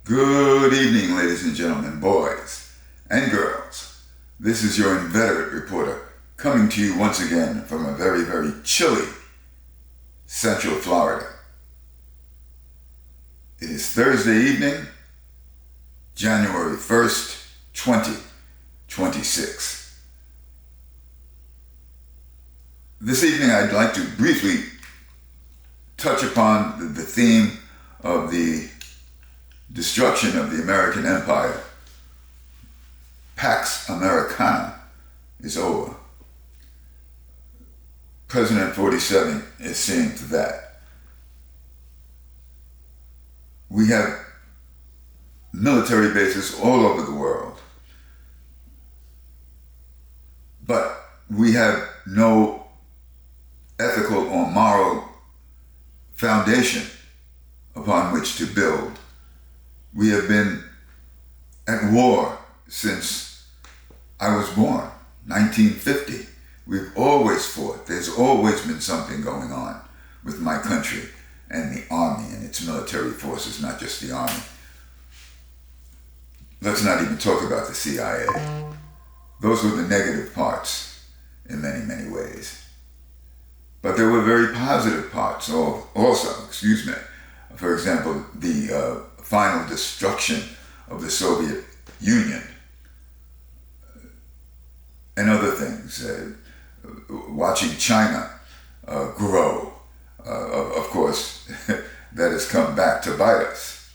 Good evening, ladies and gentlemen, boys and girls. This is your inveterate reporter coming to you once again from a very, very chilly Central Florida. It is Thursday evening, January 1st, 2026. This evening I'd like to briefly touch upon the theme of the destruction of the American empire. Pax Americana is over. President 47 is seeing to that. We have military bases all over the world, but we have no ethical or moral foundation upon which to build. We have been at war since I was born, 1950. We've always fought. There's always been something going on with my country and the Army and its military forces, not just the Army. Let's not even talk about the CIA. Those were the negative parts in many, many ways. But there were very positive parts also. For example, the final destruction of the Soviet Union and other things. Watching China grow, of course, that has come back to bite us.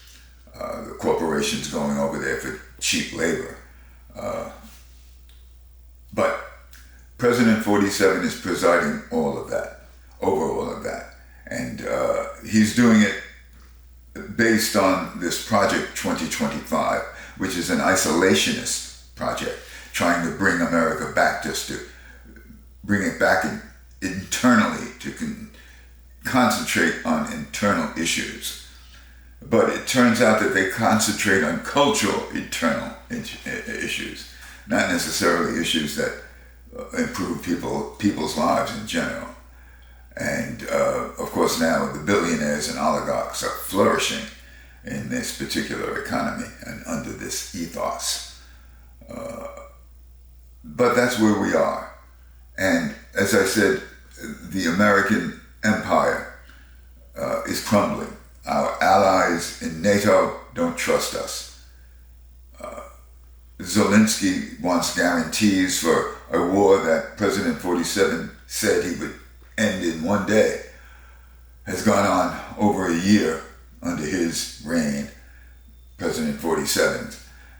The corporations going over there for cheap labor. But President 47 is presiding over all of that. And he's doing it based on this Project 2025, which is an isolationist project, trying to bring America back, just to bring it back internally, to concentrate on internal issues. But it turns out that they concentrate on cultural internal issues, not necessarily issues that improve people's lives in general. And of course now the billionaires and oligarchs are flourishing in this particular economy and under this ethos. But that's where we are. And as I said, the American empire is crumbling. Our allies in NATO don't trust us. Zelensky wants guarantees for a war that President 47 said he would end in one day. Has gone on over a year under his reign, President 47.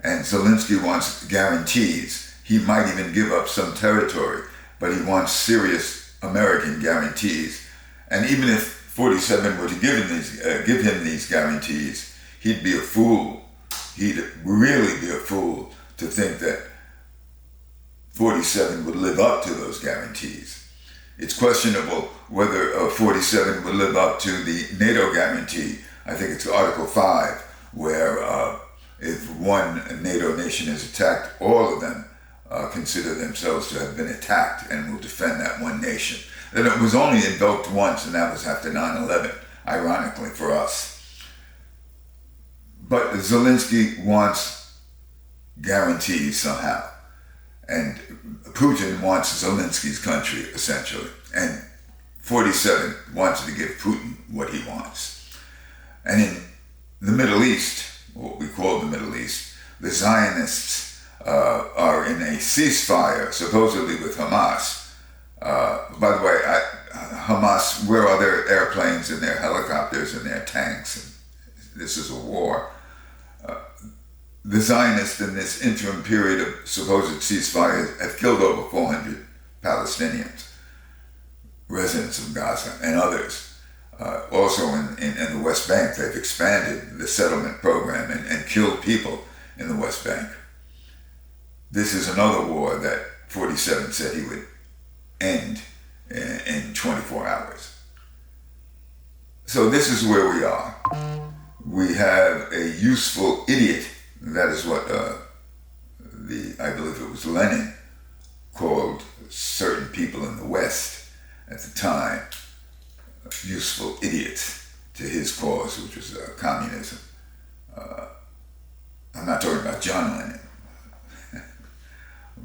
And Zelensky wants guarantees. He might even give up some territory, but he wants serious American guarantees. And even if 47 were to give him these guarantees, he'd be a fool. He'd really be a fool to think that 47 would live up to those guarantees. It's questionable whether 47 would live up to the NATO guarantee. I think it's Article 5, where if one NATO nation is attacked, all of them consider themselves to have been attacked and will defend that one nation. And it was only invoked once, and that was after 9/11, ironically for us. But Zelensky wants guarantees somehow. And Putin wants Zelensky's country, essentially. And 47 wants to give Putin what he wants. And in the Middle East, what we call the Middle East, the Zionists are in a ceasefire, supposedly with Hamas. By the way, Hamas, where are their airplanes and their helicopters and their tanks? This is a war. The Zionists in this interim period of supposed ceasefire have killed over 400 Palestinians, residents of Gaza, and others. Also in the West Bank, they've expanded the settlement program and killed people in the West Bank. This is another war that 47 said he would end in 24 hours. So this is where we are. We have a useful idiot. That is what I believe it was Lenin called certain people in the West at the time, useful idiots to his cause, which was communism. John Lennon.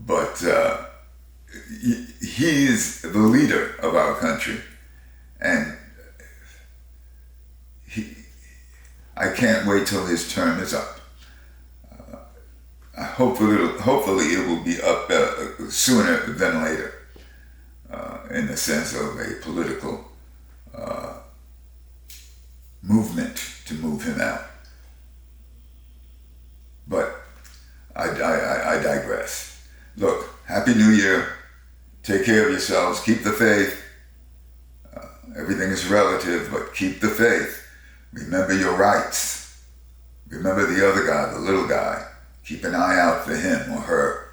But he is the leader of our country, and I can't wait till his term is up. Hopefully it will be up sooner than later, in the sense of a political movement to move him out. But I digress. Look, Happy New Year. Take care of yourselves. Keep the faith. Everything is relative, but keep the faith. Remember your rights. Remember the other guy, the little guy. Keep an eye out for him or her.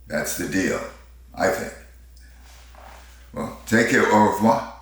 That's the deal, I think. Well, take care. Au revoir.